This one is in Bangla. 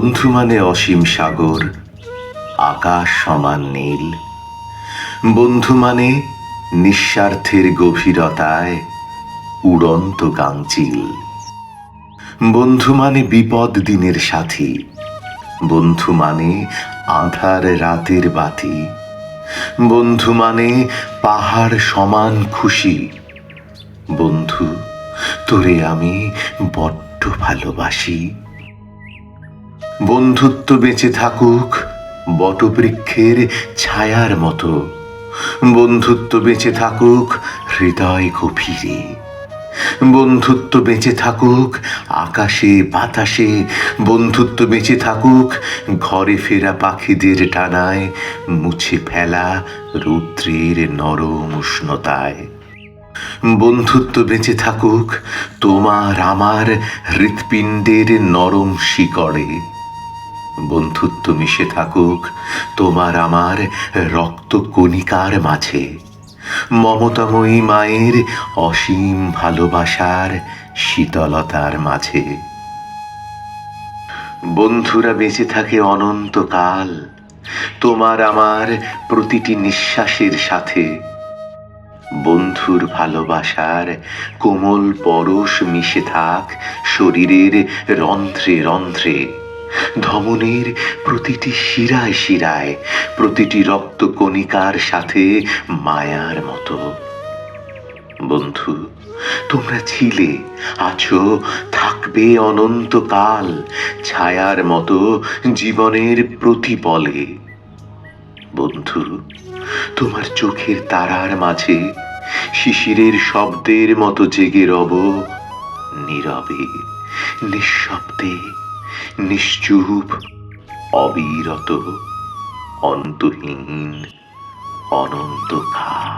বন্ধু মানে অসীম সাগর, আকাশ সমান নীল। বন্ধু মানে নিঃস্বার্থের গভীরতায় উড়ন্ত গাংচিল। বন্ধু মানে বিপদ দিনের সাথী, বন্ধু মানে আঁধার রাতের বাতি। বন্ধু মানে পাহাড় সমান খুশি। বন্ধু, তোরে আমি বড্ড ভালোবাসি। বন্ধুত্ব বেঁচে থাকুক বটবৃক্ষের ছায়ার মতো। বন্ধুত্ব বেঁচে থাকুক হৃদয় গভীরে। বন্ধুত্ব বেঁচে থাকুক আকাশে বাতাসে। বন্ধুত্ব বেঁচে থাকুক ঘরে ফেরা পাখিদের ডানায়, মুছে ফেলা রৌদ্রের নরম উষ্ণতায়। বন্ধুত্ব বেঁচে থাকুক তোমার আমার হৃৎপিণ্ডের নরম শিকড়ে। বন্ধুত্ব মিশে থাকুক তোমার আমার রক্ত কণিকার মাঝে। মমতাময়ী মায়ের অসীম ভালোবাসার শীতলতার মাঝে। বন্ধুরা বেঁচে থাকে অনন্তকাল তোমার আমার প্রতিটি নিঃশ্বাসের সাথে। বন্ধুর ভালোবাসার কোমল পরশ মিশে থাক শরীরের রন্ধ্রে রন্ধ্রে। ধমনীর প্রতিটি শিরায় শিরায়, প্রতিটি রক্ত কণিকার সাথে মায়ার মতো। বন্ধু, তোমরা ছিলে, আছো, থাকবে অনন্তকাল ছায়ার মতো জীবনের প্রতিপলে। বন্ধু, তোমার চোখের তারার মাঝে শিশিরের শব্দের মতো জেগে রব, নীরবে, নিঃশব্দে, নিশ্চুপ, অবিরত, অন্তহীন, অনন্তকাল।